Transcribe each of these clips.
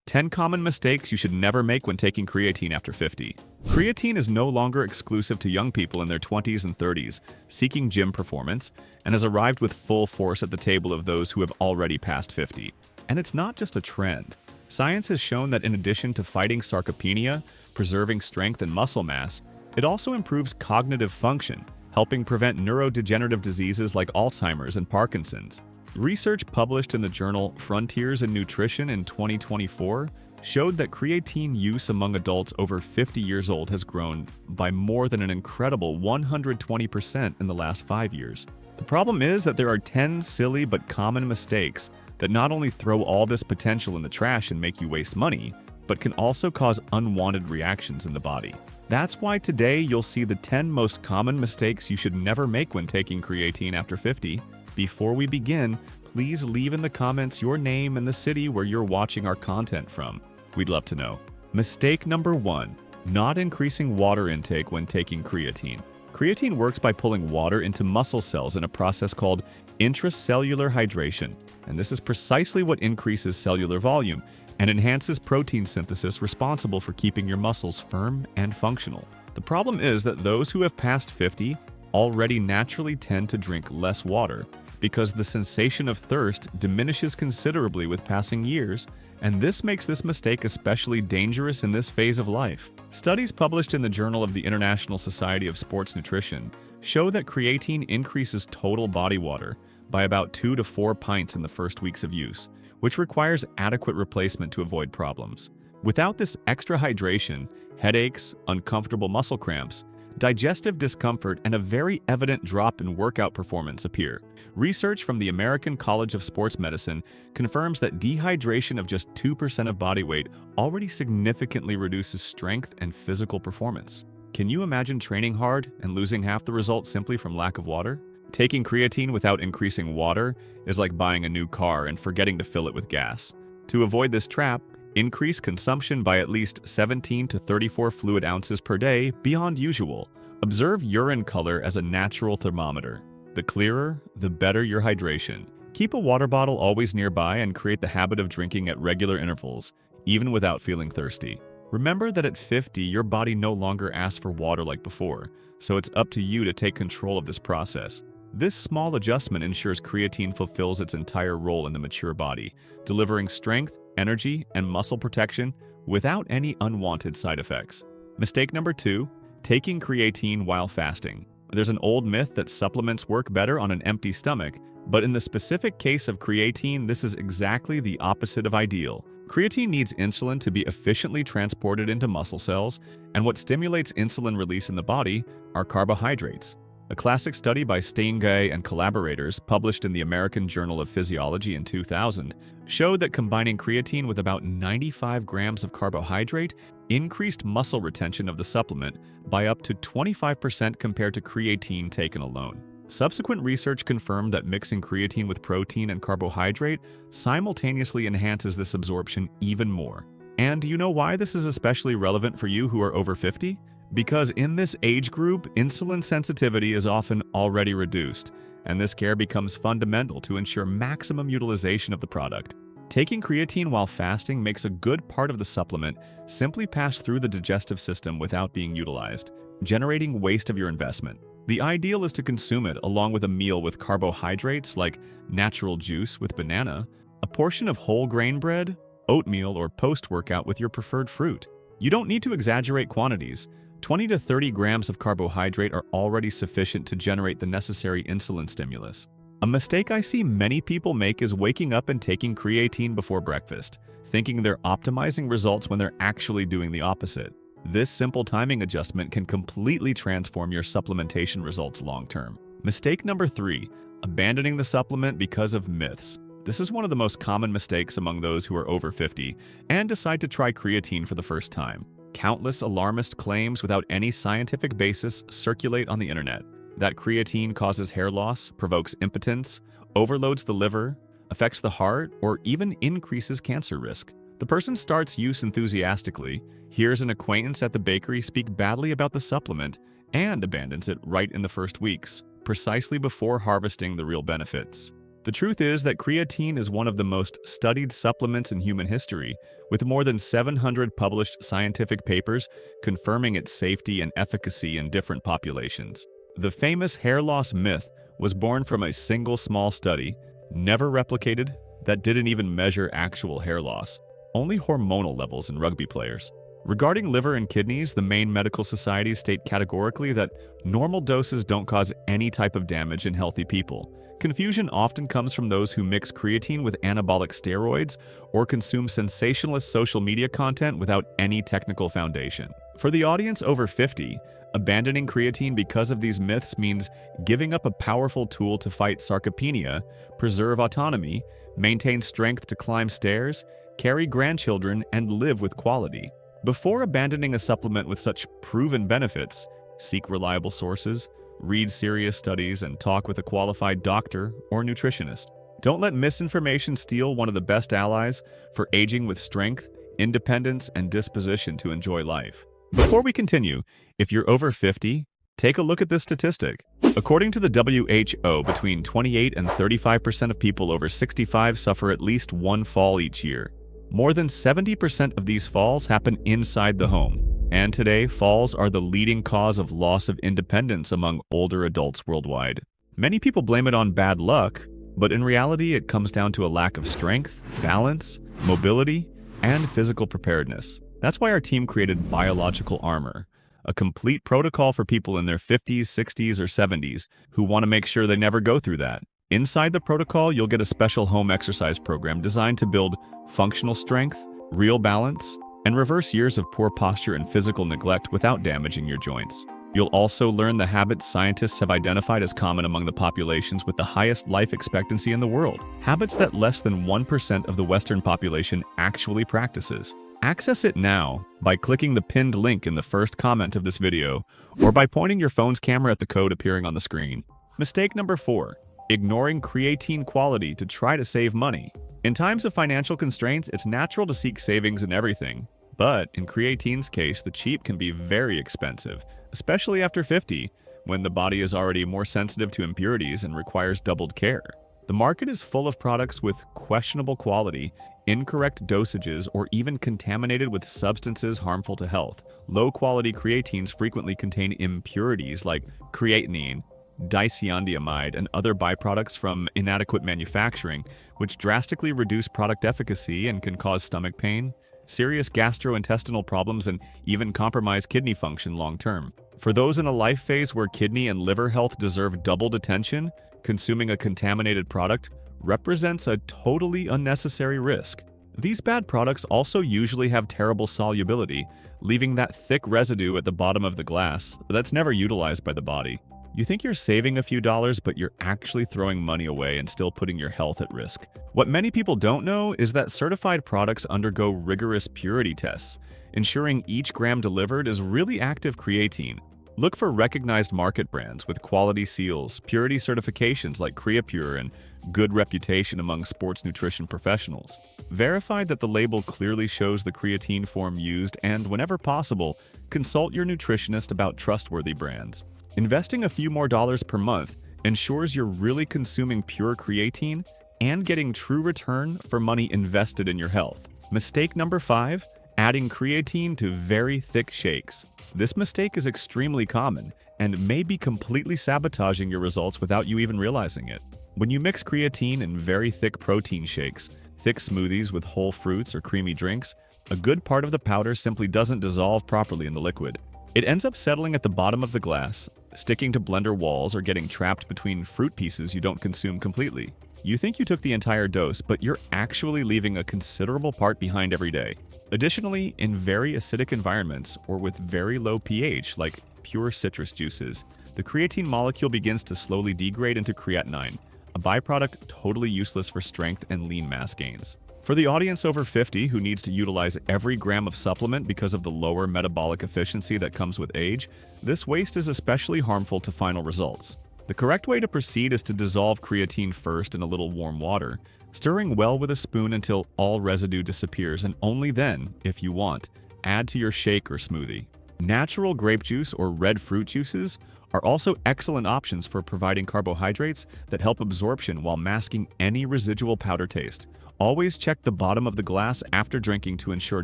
10 common mistakes you should never make when taking creatine after 50. Creatine is no longer exclusive to young people in their 20s and 30s seeking gym performance and has arrived with full force at the table of those who have already passed 50. And it's not just a trend. Science has shown that in addition to fighting sarcopenia, preserving strength and muscle mass, it also improves cognitive function, helping prevent neurodegenerative diseases like Alzheimer's and Parkinson's. Research published in the journal Frontiers in Nutrition in 2024 showed that creatine use among adults over 50 years old has grown by more than an incredible 120% in the last 5 years. The problem is that there are 10 silly but common mistakes that not only throw all this potential in the trash and make you waste money, but can also cause unwanted reactions in the body. That's why today you'll see the 10 most common mistakes you should never make when taking creatine after 50. Before we begin, please leave in the comments your name and the city where you're watching our content from. We'd love to know. Mistake number 1, not increasing water intake when taking creatine. Creatine works by pulling water into muscle cells in a process called intracellular hydration, and this is precisely what increases cellular volume and enhances protein synthesis responsible for keeping your muscles firm and functional. The problem is that those who have passed 50 already naturally tend to drink less water because the sensation of thirst diminishes considerably with passing years, and this makes this mistake especially dangerous in this phase of life. Studies published in the Journal of the International Society of Sports Nutrition show that creatine increases total body water by about 2 to 4 pints in the first weeks of use, which requires adequate replacement to avoid problems. Without this extra hydration, headaches, uncomfortable muscle cramps, digestive discomfort, and a very evident drop in workout performance appear. Research from the American College of Sports Medicine confirms that dehydration of just 2% of body weight already significantly reduces strength and physical performance. Can you imagine training hard and losing half the results simply from lack of water? Taking creatine without increasing water is like buying a new car and forgetting to fill it with gas. To avoid this trap, increase consumption by at least 17 to 34 fluid ounces per day beyond usual. Observe urine color as a natural thermometer. The clearer, the better your hydration. Keep a water bottle always nearby and create the habit of drinking at regular intervals, even without feeling thirsty. Remember that at 50, your body no longer asks for water like before, so it's up to you to take control of this process. This small adjustment ensures creatine fulfills its entire role in the mature body, delivering strength, energy, and muscle protection without any unwanted side effects. Mistake number 2, taking creatine while fasting. There's an old myth that supplements work better on an empty stomach, but in the specific case of creatine, this is exactly the opposite of ideal. Creatine needs insulin to be efficiently transported into muscle cells, and what stimulates insulin release in the body are carbohydrates. A classic study by Steingay and collaborators, published in the American Journal of Physiology in 2000, showed that combining creatine with about 95 grams of carbohydrate increased muscle retention of the supplement by up to 25% compared to creatine taken alone. Subsequent research confirmed that mixing creatine with protein and carbohydrate simultaneously enhances this absorption even more. And do you know why this is especially relevant for you who are over 50? Because in this age group, insulin sensitivity is often already reduced, and this care becomes fundamental to ensure maximum utilization of the product. Taking creatine while fasting makes a good part of the supplement simply pass through the digestive system without being utilized, generating waste of your investment. The ideal is to consume it along with a meal with carbohydrates like natural juice with banana, a portion of whole grain bread, oatmeal, or post-workout with your preferred fruit. You don't need to exaggerate quantities. 20 to 30 grams of carbohydrate are already sufficient to generate the necessary insulin stimulus. A mistake I see many people make is waking up and taking creatine before breakfast, thinking they're optimizing results when they're actually doing the opposite. This simple timing adjustment can completely transform your supplementation results long-term. Mistake number 3, abandoning the supplement because of myths. This is one of the most common mistakes among those who are over 50 and decide to try creatine for the first time. Countless alarmist claims without any scientific basis circulate on the internet. That creatine causes hair loss, provokes impotence, overloads the liver, affects the heart, or even increases cancer risk. The person starts use enthusiastically, hears an acquaintance at the bakery speak badly about the supplement, and abandons it right in the first weeks, precisely before harvesting the real benefits. The truth is that creatine is one of the most studied supplements in human history, with more than 700 published scientific papers confirming its safety and efficacy in different populations. The famous hair loss myth was born from a single small study, never replicated, that didn't even measure actual hair loss, only hormonal levels in rugby players. Regarding liver and kidneys, the main medical societies state categorically that normal doses don't cause any type of damage in healthy people. Confusion often comes from those who mix creatine with anabolic steroids or consume sensationalist social media content without any technical foundation. For the audience over 50, abandoning creatine because of these myths means giving up a powerful tool to fight sarcopenia, preserve autonomy, maintain strength to climb stairs, carry grandchildren, and live with quality. Before abandoning a supplement with such proven benefits, seek reliable sources, read serious studies, and talk with a qualified doctor or nutritionist. Don't let misinformation steal one of the best allies for aging with strength, independence, and disposition to enjoy life. Before we continue, if you're over 50, take a look at this statistic. According to the WHO, between 28 and 35% of people over 65 suffer at least one fall each year. More than 70% of these falls happen inside the home. And today, falls are the leading cause of loss of independence among older adults worldwide. Many people blame it on bad luck, but in reality, it comes down to a lack of strength, balance, mobility, and physical preparedness. That's why our team created Biological Armor, a complete protocol for people in their 50s, 60s, or 70s who want to make sure they never go through that. Inside the protocol, you'll get a special home exercise program designed to build functional strength, real balance, and reverse years of poor posture and physical neglect without damaging your joints. You'll also learn the habits scientists have identified as common among the populations with the highest life expectancy in the world, habits that less than 1% of the Western population actually practices. Access it now by clicking the pinned link in the first comment of this video, or by pointing your phone's camera at the code appearing on the screen. Mistake number 4. Ignoring creatine quality to try to save money. In times of financial constraints, it's natural to seek savings in everything. But in creatine's case, the cheap can be very expensive, especially after 50, when the body is already more sensitive to impurities and requires doubled care. The market is full of products with questionable quality, incorrect dosages, or even contaminated with substances harmful to health. Low-quality creatines frequently contain impurities like creatinine, diisoniamide, and other byproducts from inadequate manufacturing, which drastically reduce product efficacy and can cause stomach pain, serious gastrointestinal problems, and even compromise kidney function long-term. For those in a life phase where kidney and liver health deserve doubled attention, consuming a contaminated product represents a totally unnecessary risk. These bad products also usually have terrible solubility, leaving that thick residue at the bottom of the glass that's never utilized by the body. You think you're saving a few dollars, but you're actually throwing money away and still putting your health at risk. What many people don't know is that certified products undergo rigorous purity tests, ensuring each gram delivered is really active creatine. Look for recognized market brands with quality seals, purity certifications like CreaPure, and good reputation among sports nutrition professionals. Verify that the label clearly shows the creatine form used, and whenever possible, consult your nutritionist about trustworthy brands. Investing a few more dollars per month ensures you're really consuming pure creatine and getting true return for money invested in your health. Mistake number 5, adding creatine to very thick shakes. This mistake is extremely common and may be completely sabotaging your results without you even realizing it. When you mix creatine in very thick protein shakes, thick smoothies with whole fruits, or creamy drinks, a good part of the powder simply doesn't dissolve properly in the liquid. It ends up settling at the bottom of the glass, sticking to blender walls, or getting trapped between fruit pieces you don't consume completely. You think you took the entire dose, but you're actually leaving a considerable part behind every day. Additionally, in very acidic environments or with very low pH, like pure citrus juices, the creatine molecule begins to slowly degrade into creatinine, a byproduct totally useless for strength and lean mass gains. For the audience over 50 who needs to utilize every gram of supplement because of the lower metabolic efficiency that comes with age, this waste is especially harmful to final results. The correct way to proceed is to dissolve creatine first in a little warm water, stirring well with a spoon until all residue disappears, and only then, if you want, add to your shake or smoothie. Natural grape juice or red fruit juices are also excellent options for providing carbohydrates that help absorption while masking any residual powder taste. Always check the bottom of the glass after drinking to ensure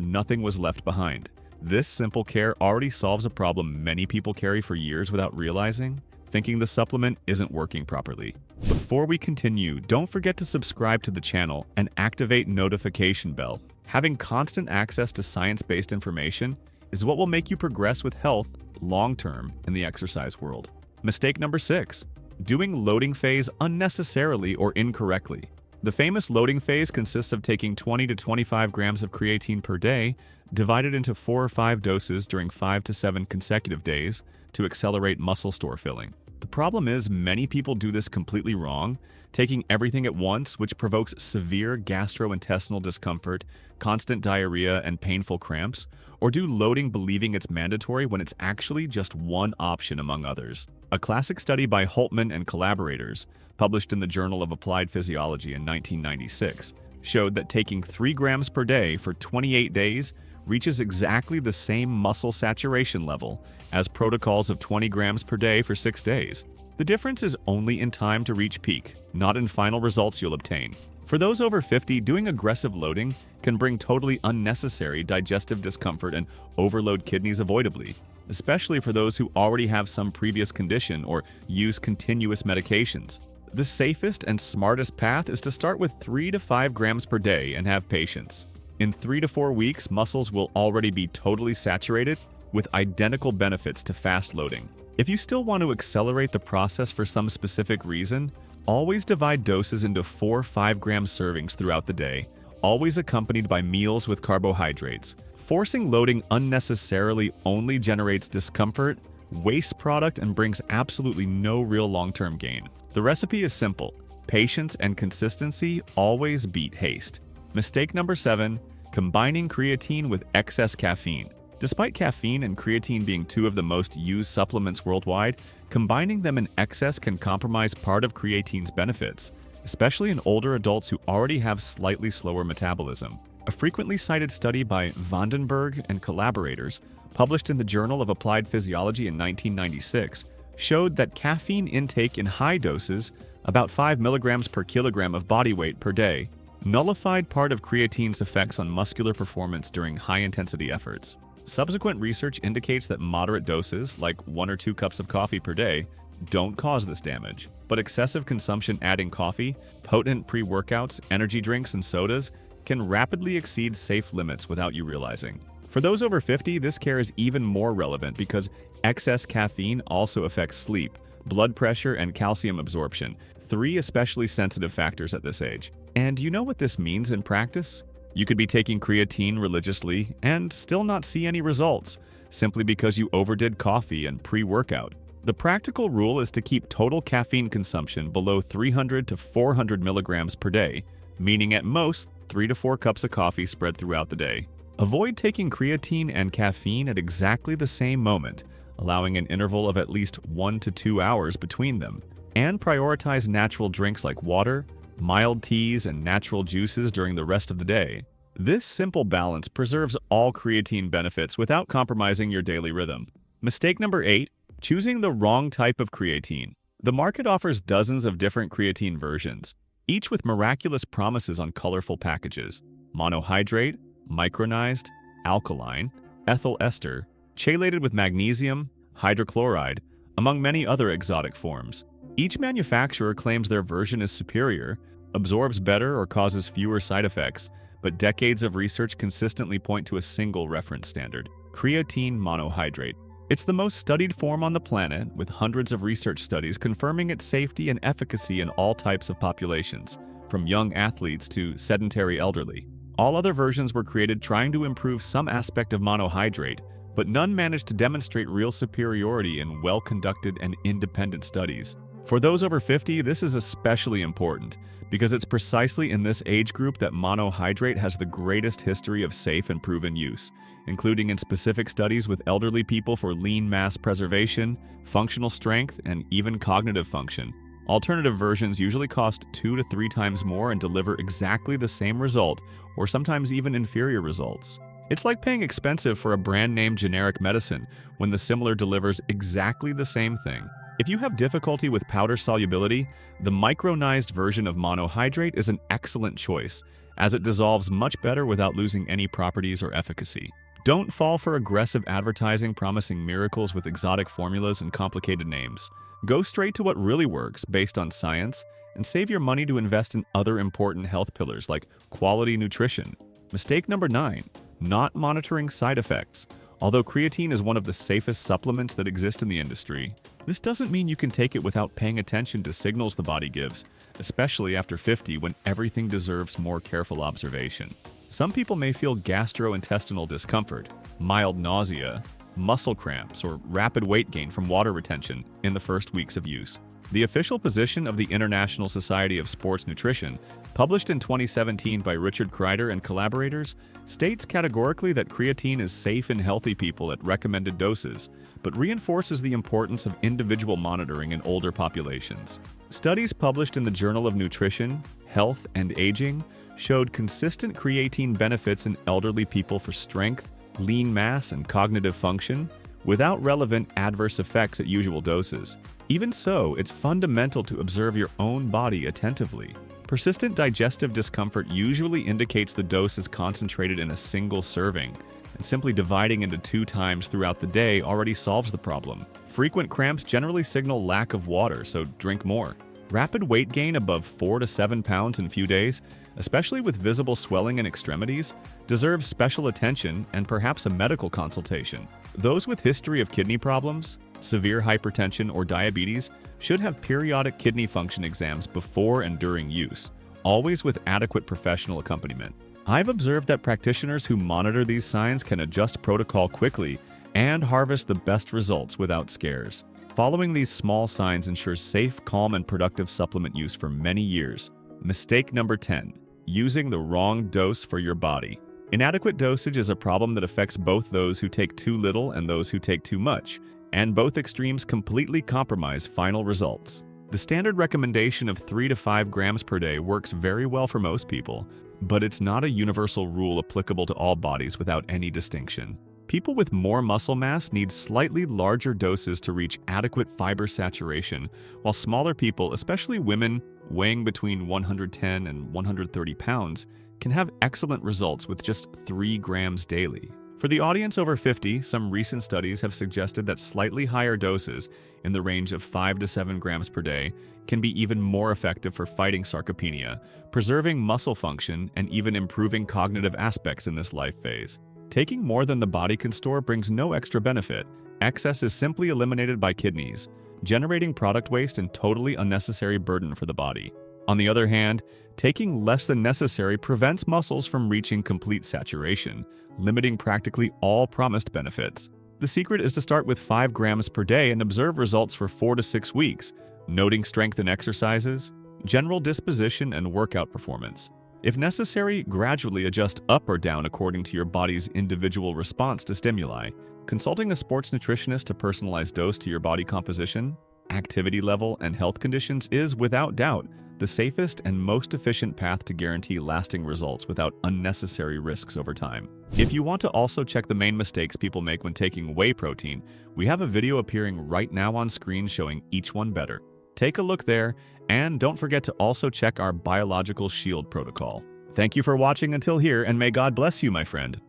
nothing was left behind. This simple care already solves a problem many people carry for years without realizing, thinking the supplement isn't working properly. Before we continue, don't forget to subscribe to the channel and activate notification bell. Having constant access to science-based information is what will make you progress with health long-term in the exercise world. Mistake number 6. Doing loading phase unnecessarily or incorrectly. The famous loading phase consists of taking 20 to 25 grams of creatine per day, divided into 4 or 5 doses during 5 to 7 consecutive days to accelerate muscle store filling. The problem is many people do this completely wrong, taking everything at once, which provokes severe gastrointestinal discomfort, constant diarrhea, and painful cramps, or do loading believing it's mandatory when it's actually just one option among others. A classic study by Holtman and collaborators, published in the Journal of Applied Physiology in 1996, showed that taking 3 grams per day for 28 days reaches exactly the same muscle saturation level as protocols of 20 grams per day for 6 days. The difference is only in time to reach peak, not in final results you'll obtain. For those over 50, doing aggressive loading can bring totally unnecessary digestive discomfort and overload kidneys avoidably, especially for those who already have some previous condition or use continuous medications. The safest and smartest path is to start with 3 to 5 grams per day and have patience. In 3 to 4 weeks, muscles will already be totally saturated with identical benefits to fast loading. If you still want to accelerate the process for some specific reason, always divide doses into 4 5-gram servings throughout the day, always accompanied by meals with carbohydrates. Forcing loading unnecessarily only generates discomfort, wastes product, and brings absolutely no real long-term gain. The recipe is simple. Patience and consistency always beat haste. Mistake number 7. Combining creatine with excess caffeine. Despite caffeine and creatine being 2 of the most used supplements worldwide, combining them in excess can compromise part of creatine's benefits, especially in older adults who already have slightly slower metabolism. A frequently cited study by Vandenberg and collaborators, published in the Journal of Applied Physiology in 1996, showed that caffeine intake in high doses, about 5 milligrams per kilogram of body weight per day, nullified part of creatine's effects on muscular performance during high-intensity efforts. Subsequent research indicates that moderate doses, like 1 or 2 cups of coffee per day, don't cause this damage, but excessive consumption adding coffee, potent pre-workouts, energy drinks, and sodas can rapidly exceed safe limits without you realizing. For those over 50, this care is even more relevant because excess caffeine also affects sleep, blood pressure, and calcium absorption, 3 especially sensitive factors at this age. And you know what this means in practice? You could be taking creatine religiously and still not see any results, simply because you overdid coffee and pre-workout. The practical rule is to keep total caffeine consumption below 300 to 400 milligrams per day, meaning at most 3 to 4 cups of coffee spread throughout the day. Avoid taking creatine and caffeine at exactly the same moment, allowing an interval of at least 1 to 2 hours between them, and prioritize natural drinks like water, mild teas, and natural juices during the rest of the day. This simple balance preserves all creatine benefits without compromising your daily rhythm. Mistake number 8. Choosing the wrong type of creatine. The market offers dozens of different creatine versions, each with miraculous promises on colorful packages: monohydrate, micronized, alkaline, ethyl ester, chelated with magnesium, hydrochloride, among many other exotic forms. Each manufacturer claims their version is superior, absorbs better, or causes fewer side effects, but decades of research consistently point to a single reference standard: creatine monohydrate. It's the most studied form on the planet, with hundreds of research studies confirming its safety and efficacy in all types of populations, from young athletes to sedentary elderly. All other versions were created trying to improve some aspect of monohydrate, but none managed to demonstrate real superiority in well-conducted and independent studies. For those over 50, this is especially important because it's precisely in this age group that monohydrate has the greatest history of safe and proven use, including in specific studies with elderly people for lean mass preservation, functional strength, and even cognitive function. Alternative versions usually cost 2 to 3 times more and deliver exactly the same result, or sometimes even inferior results. It's like paying expensive for a brand-name generic medicine when the similar delivers exactly the same thing. If you have difficulty with powder solubility, the micronized version of monohydrate is an excellent choice, as it dissolves much better without losing any properties or efficacy. Don't fall for aggressive advertising promising miracles with exotic formulas and complicated names. Go straight to what really works based on science and save your money to invest in other important health pillars like quality nutrition. Mistake number 9. Not monitoring side effects. Although creatine is one of the safest supplements that exist in the industry, this doesn't mean you can take it without paying attention to signals the body gives, especially after 50 when everything deserves more careful observation. Some people may feel gastrointestinal discomfort, mild nausea, muscle cramps, or rapid weight gain from water retention in the first weeks of use. The official position of the International Society of Sports Nutrition, published in 2017 by Richard Kreider and collaborators, states categorically that creatine is safe in healthy people at recommended doses, but reinforces the importance of individual monitoring in older populations. Studies published in the Journal of Nutrition, Health, and Aging showed consistent creatine benefits in elderly people for strength, lean mass, and cognitive function, without relevant adverse effects at usual doses. Even so, it's fundamental to observe your own body attentively. Persistent digestive discomfort usually indicates the dose is concentrated in a single serving, and simply dividing into 2 times throughout the day already solves the problem. Frequent cramps generally signal lack of water, so drink more. Rapid weight gain above 4 to 7 pounds in few days, especially with visible swelling in extremities, deserves special attention and perhaps a medical consultation. Those with history of kidney problems, severe hypertension, or diabetes should have periodic kidney function exams before and during use, always with adequate professional accompaniment. I've observed that practitioners who monitor these signs can adjust protocol quickly and harvest the best results without scares. Following these small signs ensures safe, calm, and productive supplement use for many years. Mistake number 10. Using the wrong dose for your body. Inadequate dosage is a problem that affects both those who take too little and those who take too much, and both extremes completely compromise final results. The standard recommendation of 3 to 5 grams per day works very well for most people, but it's not a universal rule applicable to all bodies without any distinction. People with more muscle mass need slightly larger doses to reach adequate fiber saturation, while smaller people, especially women weighing between 110 and 130 pounds, can have excellent results with just 3 grams daily. For the audience over 50, some recent studies have suggested that slightly higher doses, in the range of 5 to 7 grams per day, can be even more effective for fighting sarcopenia, preserving muscle function, and even improving cognitive aspects in this life phase. Taking more than the body can store brings no extra benefit. Excess is simply eliminated by kidneys, generating product waste and totally unnecessary burden for the body. On the other hand, taking less than necessary prevents muscles from reaching complete saturation, limiting practically all promised benefits. The secret is to start with 5 grams per day and observe results for 4 to 6 weeks, noting strength in exercises, general disposition, and workout performance. If necessary, gradually adjust up or down according to your body's individual response to stimuli. Consulting a sports nutritionist to personalize dose to your body composition, activity level, and health conditions is, without doubt, the safest and most efficient path to guarantee lasting results without unnecessary risks over time. If you want to also check the main mistakes people make when taking whey protein, we have a video appearing right now on screen showing each one better. Take a look there, and don't forget to also check our biological shield protocol. Thank you for watching until here, and may God bless you, my friend.